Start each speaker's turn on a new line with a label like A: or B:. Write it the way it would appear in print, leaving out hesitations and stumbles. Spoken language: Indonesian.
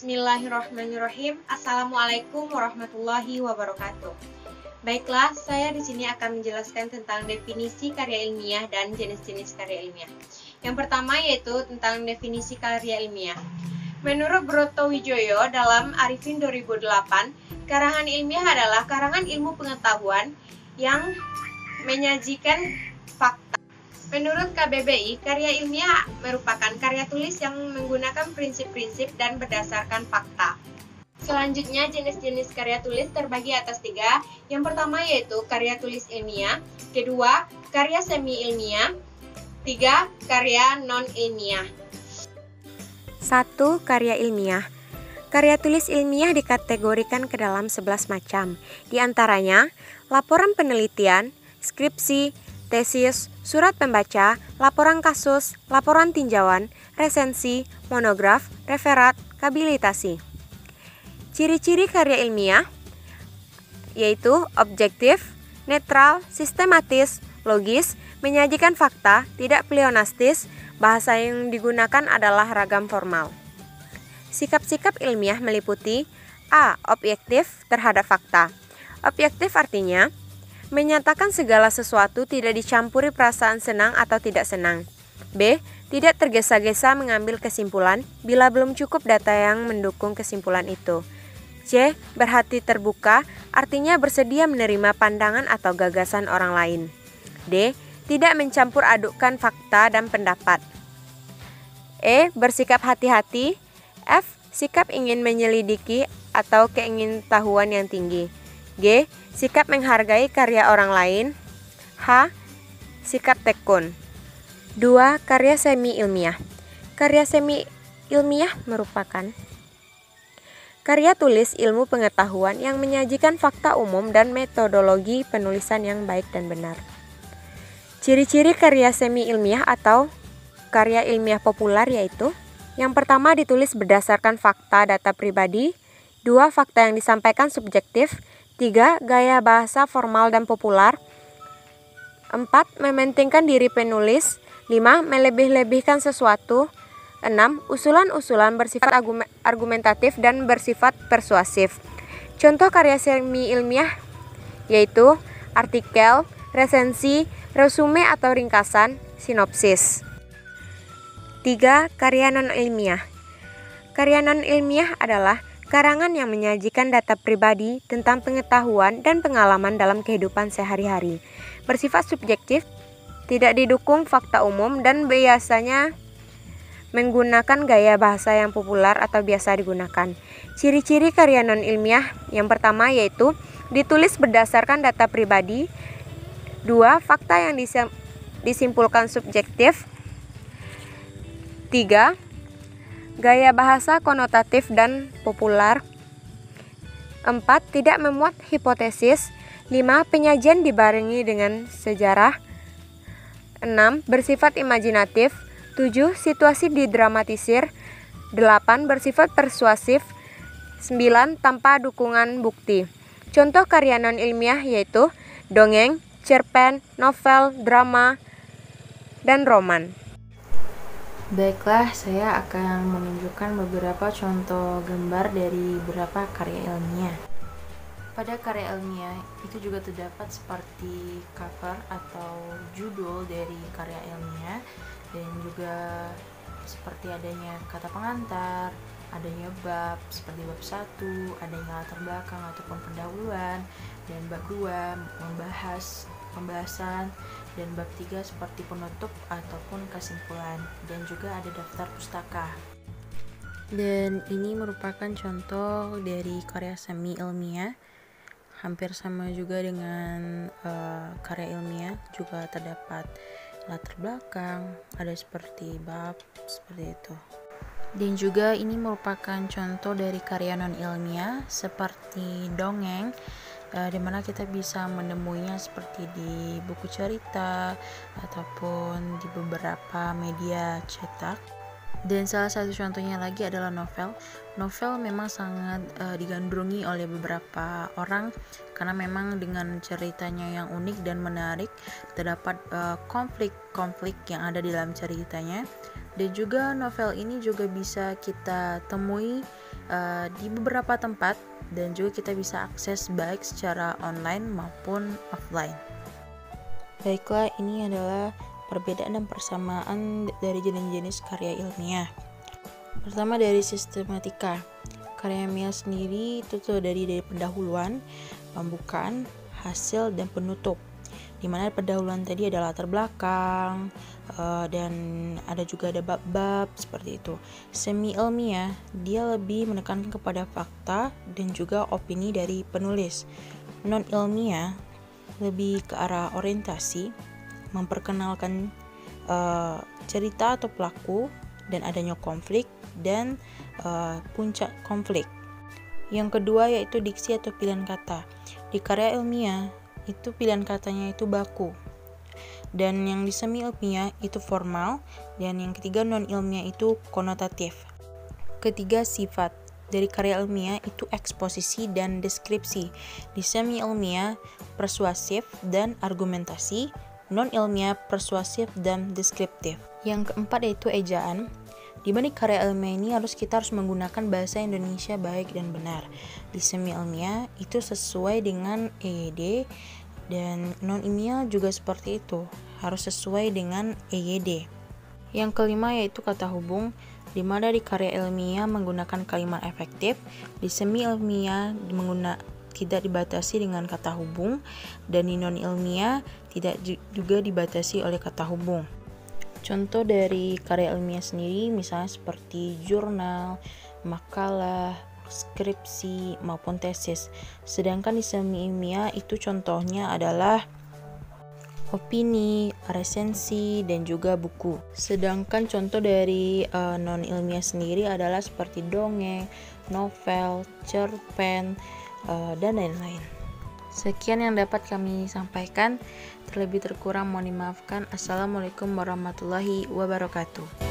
A: Bismillahirrahmanirrahim. Assalamualaikum warahmatullahi wabarakatuh. Baiklah, saya di sini akan menjelaskan tentang definisi karya ilmiah dan jenis-jenis karya ilmiah. Yang pertama yaitu tentang definisi karya ilmiah. Menurut Broto Wijoyo dalam Arifin 2008, karangan ilmiah adalah karangan ilmu pengetahuan yang menyajikan fakta. Menurut KBBI, karya ilmiah merupakan karya tulis yang menggunakan prinsip-prinsip dan berdasarkan fakta. Selanjutnya, jenis-jenis karya tulis terbagi atas 3. Yang pertama yaitu karya tulis ilmiah, kedua, karya semi-ilmiah, 3. Karya non-ilmiah.
B: 1. Karya ilmiah. Karya tulis ilmiah dikategorikan ke dalam 11 macam. Di antaranya, laporan penelitian, skripsi, tesis, surat pembaca, laporan kasus, laporan tinjauan, resensi, monograf, referat, habilitasi. Ciri-ciri karya ilmiah yaitu objektif, netral, sistematis, logis, menyajikan fakta, tidak pleonastis, bahasa yang digunakan adalah ragam formal. Sikap-sikap ilmiah meliputi A. Objektif terhadap fakta. Objektif artinya menyatakan segala sesuatu tidak dicampuri perasaan senang atau tidak senang. B. Tidak tergesa-gesa mengambil kesimpulan bila belum cukup data yang mendukung kesimpulan itu. C. Berhati terbuka, artinya bersedia menerima pandangan atau gagasan orang lain. D. Tidak mencampur adukkan fakta dan pendapat. E. Bersikap hati-hati. F. Sikap ingin menyelidiki atau keingintahuan yang tinggi. G. Sikap menghargai karya orang lain. H. Sikap tekun. 2. Karya semi-ilmiah. Karya semi-ilmiah merupakan karya tulis ilmu pengetahuan yang menyajikan fakta umum dan metodologi penulisan yang baik dan benar. Ciri-ciri karya semi-ilmiah atau karya ilmiah populer yaitu: yang pertama, ditulis berdasarkan fakta data pribadi. 2. Fakta yang disampaikan subjektif. 3. Gaya bahasa formal dan populer. 4. Mementingkan diri penulis. 5. Melebih-lebihkan sesuatu. 6. Usulan-usulan bersifat argumentatif dan bersifat persuasif. Contoh karya semi-ilmiah yaitu artikel, resensi, resume atau ringkasan, sinopsis. 3. Karya non-ilmiah. Karya non-ilmiah adalah karangan yang menyajikan data pribadi tentang pengetahuan dan pengalaman dalam kehidupan sehari-hari. Bersifat subjektif, tidak didukung fakta umum, dan biasanya menggunakan gaya bahasa yang populer atau biasa digunakan. Ciri-ciri karya non-ilmiah yang pertama yaitu ditulis berdasarkan data pribadi. 2. Fakta yang disimpulkan subjektif. 3. Gaya bahasa konotatif dan populer. 4. Tidak memuat hipotesis. 5. Penyajian dibarengi dengan sejarah. 6. Bersifat imajinatif. 7. Situasi didramatisir. 8. Bersifat persuasif. 9. Tanpa dukungan bukti. Contoh karya non-ilmiah yaitu dongeng, cerpen, novel, drama, dan roman.
C: Baiklah, saya akan menunjukkan beberapa contoh gambar dari beberapa karya ilmiah. Pada karya ilmiah itu juga terdapat seperti cover atau judul dari karya ilmiah, dan juga seperti adanya kata pengantar, adanya bab seperti bab 1, adanya latar belakang ataupun pendahuluan, dan bab 2 membahas pembahasan, dan bab 3 seperti penutup ataupun kesimpulan, dan juga ada daftar pustaka. Dan ini merupakan contoh dari karya semi ilmiah, hampir sama juga dengan karya ilmiah, juga terdapat latar belakang, ada seperti bab, seperti itu. Dan juga ini merupakan contoh dari karya non ilmiah seperti dongeng, di mana kita bisa menemuinya seperti di buku cerita ataupun di beberapa media cetak. Dan salah satu contohnya lagi adalah novel. Novel memang sangat digandrungi oleh beberapa orang karena memang dengan ceritanya yang unik dan menarik, terdapat konflik-konflik yang ada di dalam ceritanya. Dan juga novel ini juga bisa kita temui di beberapa tempat, dan juga kita bisa akses baik secara online maupun offline. Baiklah, ini adalah perbedaan dan persamaan dari jenis-jenis karya ilmiah. Pertama, dari sistematika. Karya ilmiah sendiri itu dari pendahuluan, pembukaan, hasil, dan penutup. Dimana pendahuluan tadi ada latar belakang, dan ada bab-bab seperti itu. Semi ilmiah, dia lebih menekankan kepada fakta dan juga opini dari penulis. Non ilmiah lebih ke arah orientasi, memperkenalkan cerita atau pelaku dan adanya konflik dan puncak konflik. Yang kedua yaitu diksi atau pilihan kata. Di karya ilmiah itu pilihan katanya itu baku, dan yang di semi ilmiah itu formal, dan yang ketiga non ilmiah itu konotatif. Ketiga, sifat. Dari karya ilmiah itu eksposisi dan deskripsi. Di semi ilmiah persuasif dan argumentasi, non ilmiah persuasif dan deskriptif. Yang keempat yaitu ejaan. Di mana karya ilmiah ini kita harus menggunakan bahasa Indonesia baik dan benar. Di semi ilmiah itu sesuai dengan EYD, dan non ilmiah juga seperti itu, harus sesuai dengan EYD. Yang kelima yaitu kata hubung, di mana di karya ilmiah menggunakan kalimat efektif, di semi ilmiah tidak dibatasi dengan kata hubung, dan di non ilmiah tidak juga dibatasi oleh kata hubung. Contoh dari karya ilmiah sendiri misalnya seperti jurnal, makalah, skripsi, maupun tesis. Sedangkan di semi ilmiah itu contohnya adalah opini, resensi, dan juga buku. Sedangkan contoh dari non ilmiah sendiri adalah seperti dongeng, novel, cerpen, dan lain-lain. Sekian yang dapat kami sampaikan. Terlebih terkurang mohon dimaafkan. Assalamualaikum warahmatullahi wabarakatuh.